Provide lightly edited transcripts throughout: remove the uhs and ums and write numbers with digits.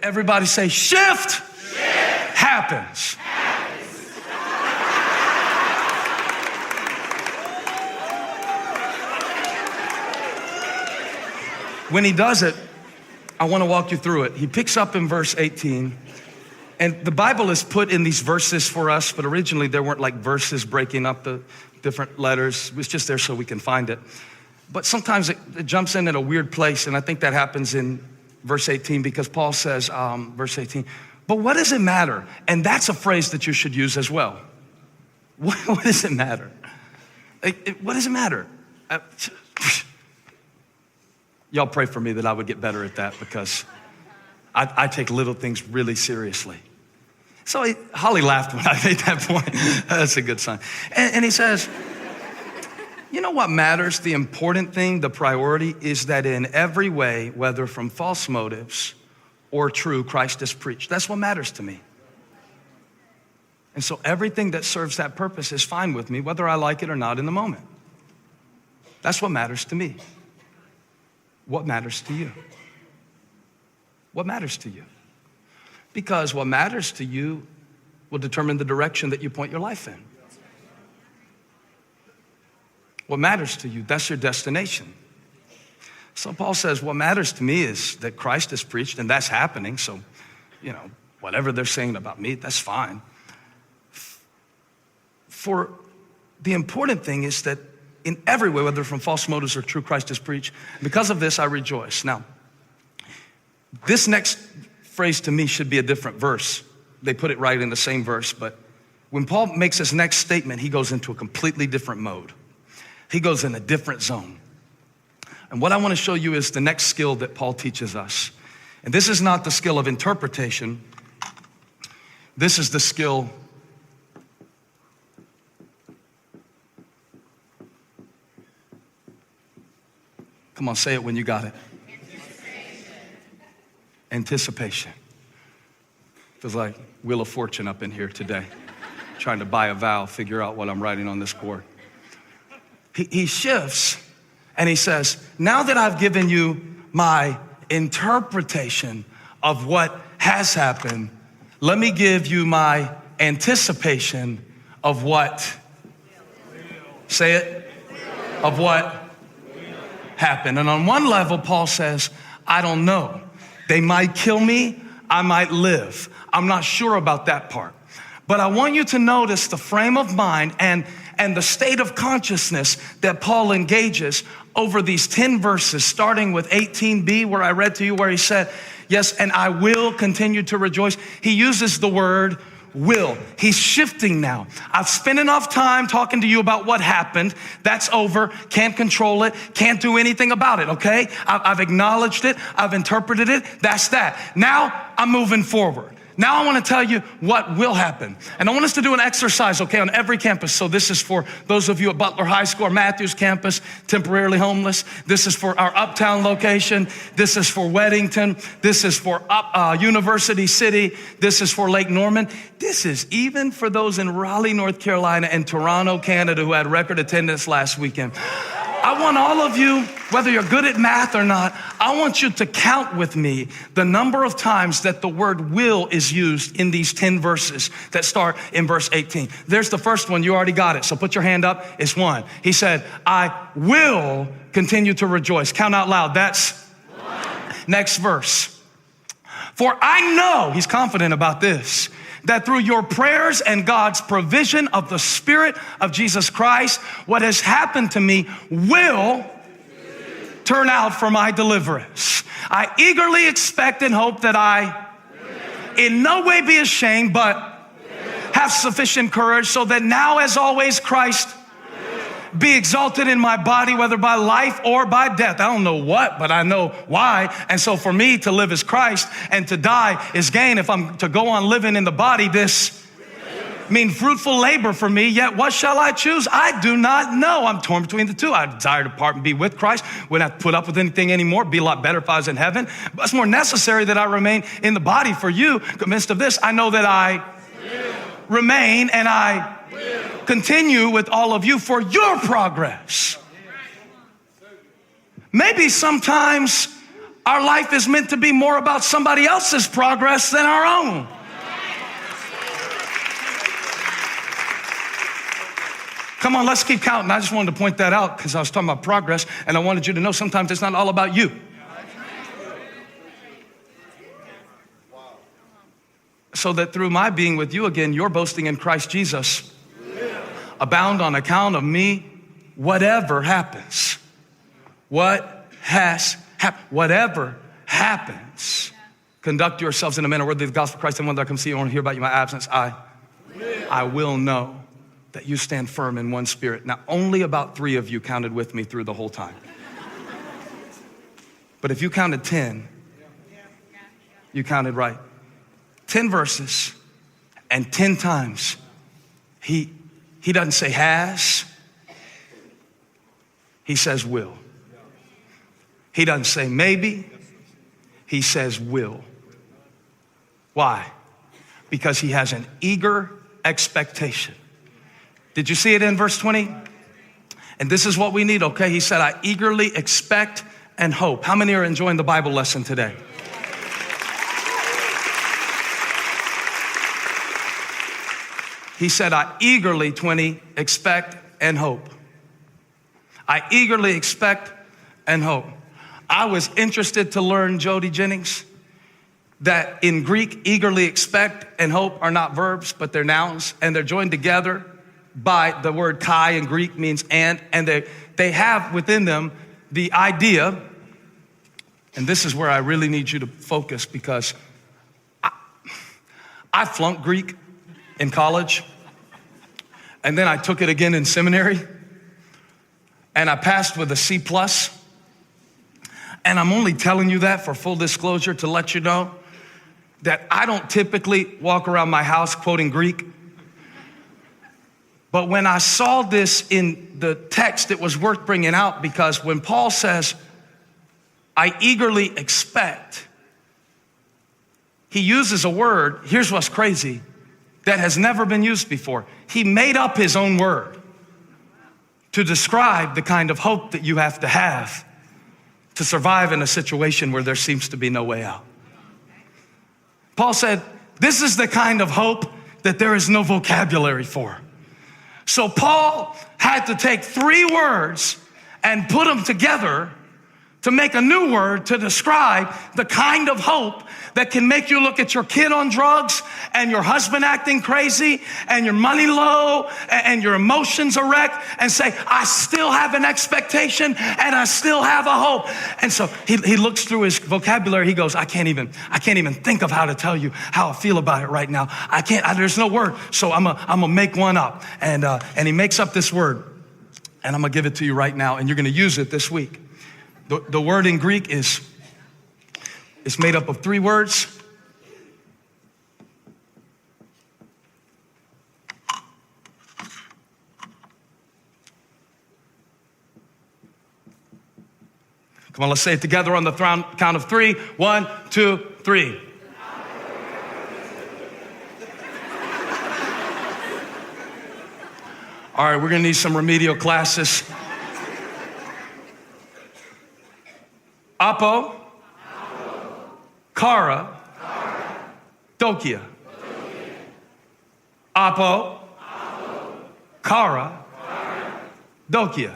Everybody say, shift. Happens. When he does it, I want to walk you through it. He picks up in verse 18, and the Bible is put in these verses for us, but originally there weren't like verses breaking up the different letters. It was just there so we can find it. But sometimes it jumps in at a weird place, and I think that happens in verse 18 because Paul says, verse 18, but what does it matter? And that's a phrase that you should use as well. What does it matter? What does it matter? Y'all pray for me that I would get better at that because I take little things really seriously. So Holly laughed when I made that point. That's a good sign. And he says, you know what matters? The important thing, the priority is that in every way, whether from false motives or true, Christ is preached. That's what matters to me. And so everything that serves that purpose is fine with me, whether I like it or not in the moment. That's what matters to me. What matters to you? What matters to you? Because what matters to you will determine the direction that you point your life in. What matters to you, that's your destination. So Paul says, what matters to me is that Christ is preached, and that's happening. So, whatever they're saying about me, that's fine. For the important thing is that in every way, whether from false motives or true, Christ is preached. Because of this, I rejoice. Now, this next phrase to me should be a different verse. They put it right in the same verse, but when Paul makes his next statement, he goes into a completely different mode. He goes in a different zone. And what I want to show you is the next skill that Paul teaches us. And this is not the skill of interpretation. This is the skill come on, say it when you got it. Anticipation. Feels like Wheel of Fortune up in here today. Trying to buy a vowel, figure out what I'm writing on this board. He shifts and he says, now that I've given you my interpretation of what has happened, let me give you my anticipation of what? Say it. Of what happened. And on one level, Paul says, I don't know. They might kill me. I might live. I'm not sure about that part. But I want you to notice the frame of mind and the state of consciousness that Paul engages over these 10 verses, starting with 18b, where I read to you where he said, yes, and I will continue to rejoice. He uses the word will. He's shifting now. I've spent enough time talking to you about what happened. That's over. Can't control it. Can't do anything about it, okay? I've acknowledged it. I've interpreted it. That's that. Now I'm moving forward. Now I want to tell you what will happen. And I want us to do an exercise, okay, on every campus. So this is for those of you at Butler High School or Matthews campus, temporarily homeless. This is for our Uptown location. This is for Weddington. This is for University City. This is for Lake Norman. This is even for those in Raleigh, North Carolina and Toronto, Canada who had record attendance last weekend. I want all of you, whether you're good at math or not, I want you to count with me the number of times that the word will is used in these 10 verses that start in verse 18. There's the first one. You already got it. So put your hand up. It's one. He said, I will continue to rejoice. Count out loud. That's one. Next verse. For I know, he's confident about this, that through your prayers and God's provision of the Spirit of Jesus Christ, what has happened to me will turn out for my deliverance. I eagerly expect and hope that I in no way be ashamed, but have sufficient courage so that now, as always, Christ be exalted in my body, whether by life or by death. I don't know what, but I know why. And so for me to live is Christ and to die is gain. If I'm to go on living in the body, this mean fruitful labor for me. Yet what shall I choose? I do not know. I'm torn between the two. I desire to depart and be with Christ. Wouldn't have to put up with anything anymore. Be a lot better if I was in heaven. But it's more necessary that I remain in the body for you. Convinced of this, I know that I remain and I continue with all of you for your progress. Maybe sometimes our life is meant to be more about somebody else's progress than our own. Come on, let's keep counting. I just wanted to point that out because I was talking about progress, and I wanted you to know sometimes it's not all about you. So that through my being with you again, you're boasting in Christ Jesus. Abound on account of me, whatever happens. Whatever happens. Conduct yourselves in a manner worthy of the gospel of Christ, and when I come see you, I want to hear about you in my absence. I will know that you stand firm in one spirit. Now, only about 3 of you counted with me through the whole time. But if you counted 10, you counted right. 10 verses and 10 times. He doesn't say has. He says will. He doesn't say maybe. He says will. Why? Because he has an eager expectation. Did you see it in verse 20? And this is what we need, okay? He said, I eagerly expect and hope. How many are enjoying the Bible lesson today? He said, I eagerly, 20, expect and hope. I eagerly expect and hope. I was interested to learn, Jody Jennings, that in Greek, eagerly expect and hope are not verbs, but they're nouns, and they're joined together by the word kai in Greek means and they have within them the idea, and this is where I really need you to focus because I flunked Greek in college, and then I took it again in seminary, and I passed with a C+. And I'm only telling you that for full disclosure to let you know that I don't typically walk around my house quoting Greek. But when I saw this in the text, it was worth bringing out because when Paul says, I eagerly expect, he uses a word, here's what's crazy, that has never been used before. He made up his own word to describe the kind of hope that you have to survive in a situation where there seems to be no way out. Paul said, this is the kind of hope that there is no vocabulary for. So Paul had to take 3 words and put them together to make a new word to describe the kind of hope that can make you look at your kid on drugs and your husband acting crazy and your money low and your emotions a wreck and say, I still have an expectation and I still have a hope. And so he looks through his vocabulary. He goes, I can't even think of how to tell you how I feel about it right now. There's no word. So I'm gonna make one up. And he makes up this word and I'm gonna give it to you right now. And you're gonna use it this week. The word in Greek is made up of 3 words. Come on, let's say it together on the count of 3. 1, 2, 3. All right, we're gonna need some remedial classes. Apo, Kara, Dokia. Apo, Kara, Dokia.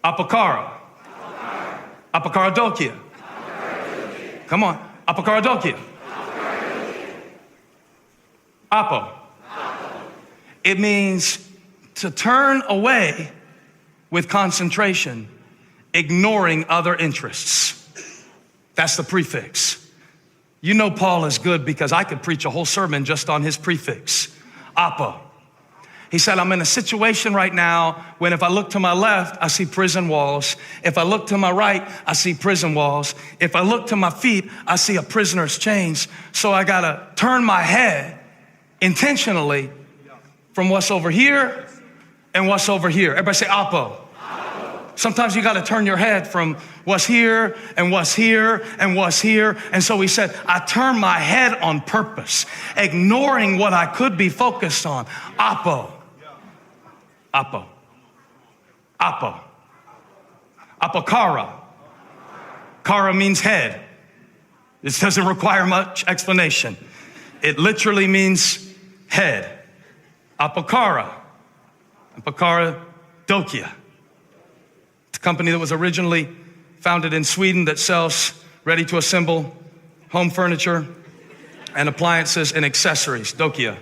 Apokara. Apokara Dokia. Come on. Apokara Dokia. Apo. It means to turn away with concentration, ignoring other interests. That's the prefix. You know Paul is good because I could preach a whole sermon just on his prefix, apo. He said, I'm in a situation right now when if I look to my left, I see prison walls. If I look to my right, I see prison walls. If I look to my feet, I see a prisoner's chains. So I gotta turn my head intentionally from what's over here and what's over here. Everybody say apo. Sometimes you got to turn your head from what's here and what's here and what's here. And so he said, I turn my head on purpose, ignoring what I could be focused on. Apo. Apo. Apo. Apokara. Kara means head. This doesn't require much explanation. It literally means head. Apokara. Apokara Dokia. It's a company that was originally founded in Sweden that sells ready to assemble home furniture and appliances and accessories. Dokia.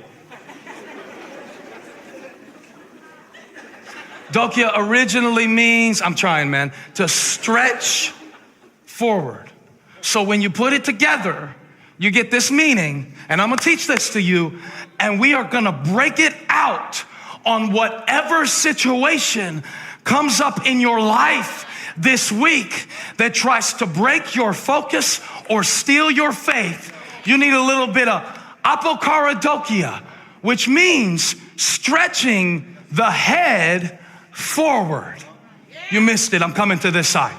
Dokia originally means, I'm trying, man, to stretch forward. So when you put it together, you get this meaning, and I'm gonna teach this to you, and we are gonna break it out on whatever situation comes up in your life this week that tries to break your focus or steal your faith. You need a little bit of apokaradokia, which means stretching the head forward. You missed it. I'm coming to this side.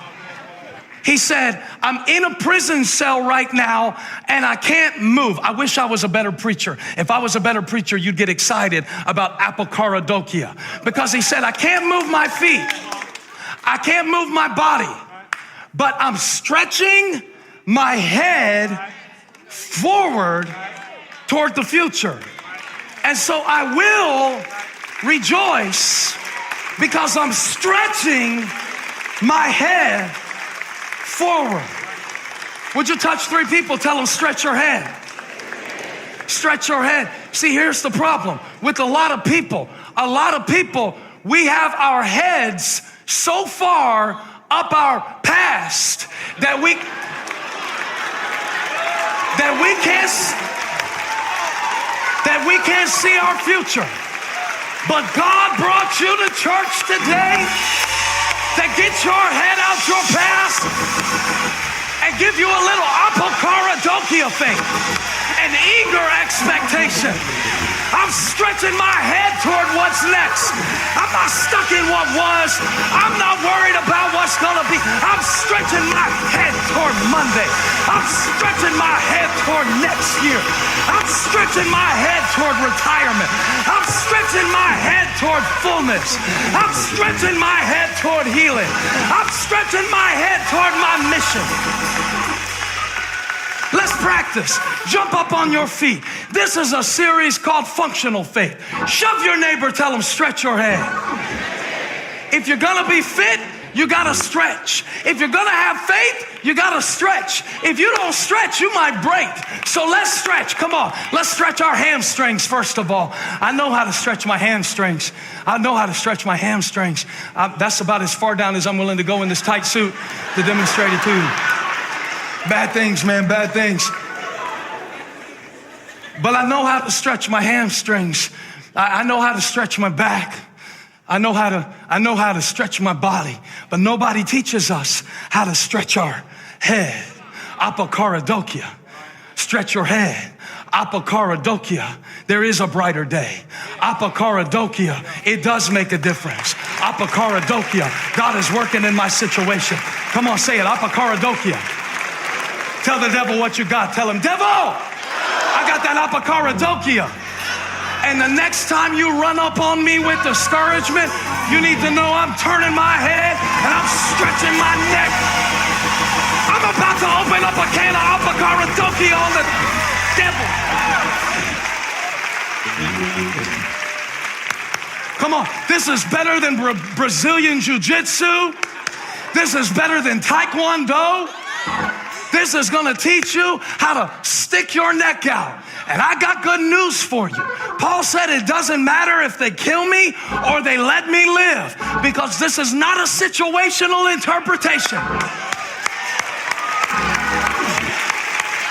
He said, I'm in a prison cell right now and I can't move. I wish I was a better preacher. If I was a better preacher, you'd get excited about apokaradokia, because he said, I can't move my feet. I can't move my body, but I'm stretching my head forward toward the future. And so I will rejoice because I'm stretching my head forward. Would you touch 3 people? Tell them, stretch your head. Stretch your head. See, here's the problem with a lot of people, we have our heads so far up our past that we can't see our future. But God brought you to church today to get your head out your past and give you a little apokaradokia faith, an eager expectation. I'm stretching my head toward what's next. I'm not stuck in what was. I'm not worried about what's gonna be. I'm stretching my head toward Monday. I'm stretching my head toward next year. I'm stretching my head toward retirement. I'm stretching my head toward fullness. I'm stretching my head toward healing. I'm stretching my head toward my mission. Let's practice. Jump up on your feet. This is a series called Functional Faith. Shove your neighbor, tell him, stretch your head. If you're gonna be fit, you gotta stretch. If you're gonna have faith, you gotta stretch. If you don't stretch, you might break. So let's stretch. Come on. Let's stretch our hamstrings first of all. I know how to stretch my hamstrings. I know how to stretch my hamstrings. That's about as far down as I'm willing to go in this tight suit to demonstrate it to you. Bad things, man, bad things. But I know how to stretch my hamstrings. I know how to stretch my back. I know how to stretch my body. But nobody teaches us how to stretch our head. Apokaradokia. Stretch your head. Apokaradokia. There is a brighter day. Apokaradokia. It does make a difference. Apokaradokia. God is working in my situation. Come on, say it. Apokaradokia. Tell the devil what you got. Tell him, devil, I got that apokaradokia. And the next time you run up on me with discouragement, you need to know I'm turning my head and I'm stretching my neck. I'm about to open up a can of apokaradokia on the devil. Come on, this is better than Brazilian Jiu-Jitsu. This is better than Taekwondo. This is gonna teach you how to stick your neck out. And I got good news for you. Paul said it doesn't matter if they kill me or they let me live, because this is not a situational interpretation.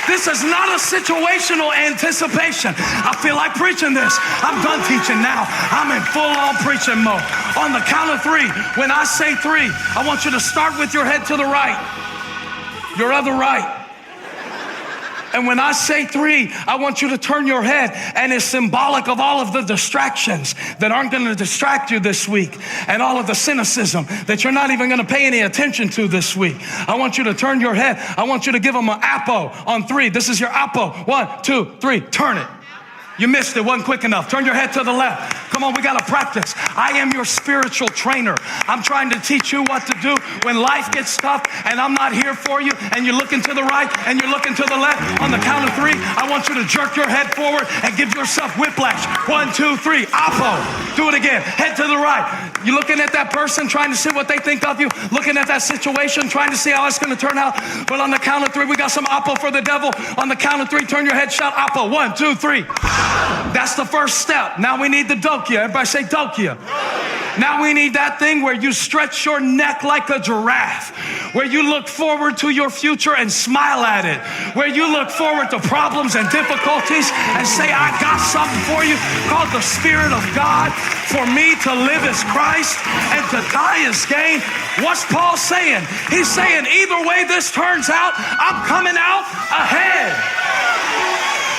This is not a situational anticipation. I feel like preaching this. I'm done teaching now. I'm in full-on preaching mode. On the count of 3, when I say 3, I want you to start with your head to the right. Your other right. And when I say 3, I want you to turn your head, and it's symbolic of all of the distractions that aren't going to distract you this week, and all of the cynicism that you're not even going to pay any attention to this week. I want you to turn your head. I want you to give them an apo on 3. This is your apo. 1, 2, 3. Turn it. You missed it, wasn't quick enough. Turn your head to the left. Come on, we gotta practice. I am your spiritual trainer. I'm trying to teach you what to do when life gets tough and I'm not here for you and you're looking to the right and you're looking to the left. On the count of 3, I want you to jerk your head forward and give yourself whiplash. 1, 2, 3, oppo. Do it again, head to the right. You're looking at that person, trying to see what they think of you, looking at that situation, trying to see how it's gonna turn out. But on the count of 3, we got some oppo for the devil. On the count of 3, turn your head, shout oppo. 1, 2, 3. That's the first step. Now we need the dokia. Everybody say dokia. Now we need that thing where you stretch your neck like a giraffe, where you look forward to your future and smile at it, where you look forward to problems and difficulties and say, I got something for you called the Spirit of God. For me to live is Christ and to die is gain. What's Paul saying? He's saying either way this turns out, I'm coming out ahead.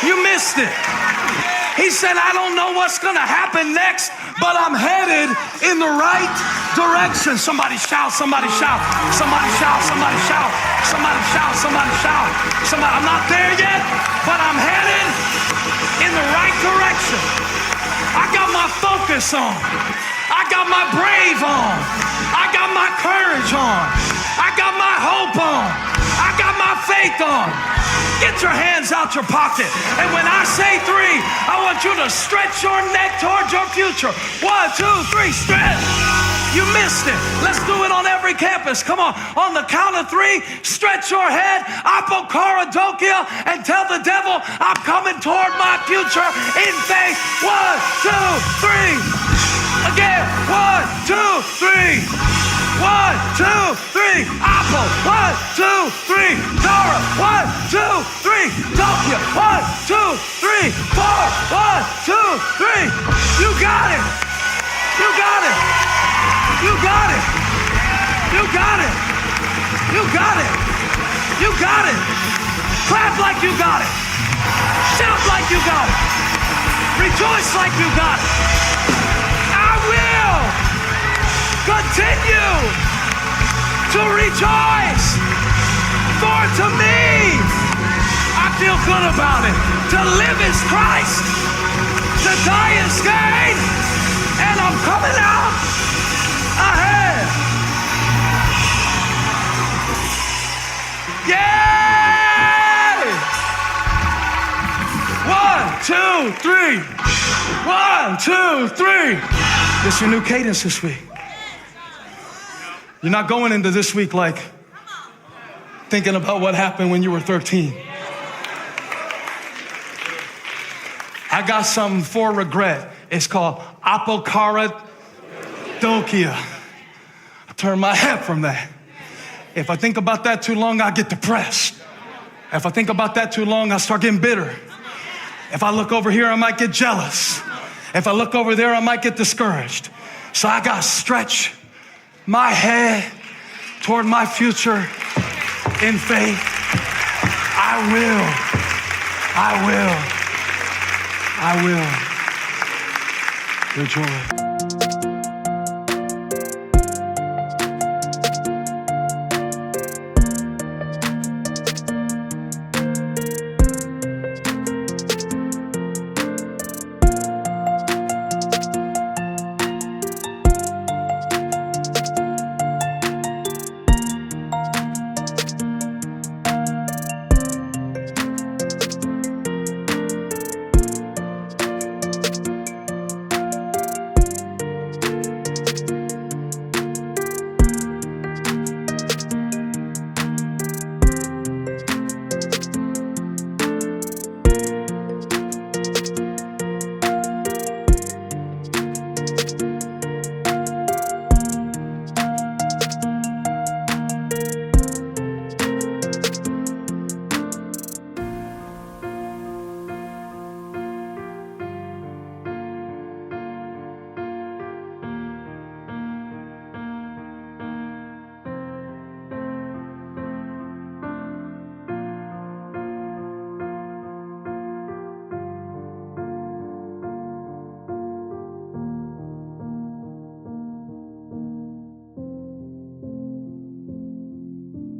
You missed it. He said, I don't know what's going to happen next, but I'm headed in the right direction. Somebody shout, somebody shout, somebody shout, somebody shout, somebody shout, somebody shout. Somebody, I'm not there yet, but I'm headed in the right direction. I got my focus on. I got my brave on. I got my courage on. I got my hope on. I got my faith on. Get your hands out your pocket. And when I say 3, I want you to stretch your neck towards your future. 1, 2, 3, stretch. You missed it. Let's do it on every campus. Come on. On the count of 3, stretch your head, apokaradokia, and tell the devil, I'm coming toward my future in faith. 1, 2, 3. Again. 1, 2, 3. 1, 2, 3, Apple. 1, 2, 3, Dora. 1, 2, 3, Tokyo. 1, 2, 3, 4. 1, 2, 3. You got it. You got it. You got it. You got it. You got it. You got it. Clap like you got it. Shout like you got it. Rejoice like you got it. I will continue to rejoice, for to me, I feel good about it. To live is Christ, to die is gain, and I'm coming out ahead. Yay! 1, 2, 3. 1, 2, 3. This is your new cadence this week. You're not going into this week like thinking about what happened when you were 13. I got something for regret. It's called apokaradokia. I turn my head from that. If I think about that too long, I get depressed. If I think about that too long, I start getting bitter. If I look over here, I might get jealous. If I look over there, I might get discouraged. So I got to stretch my head toward my future in faith. I will rejoice.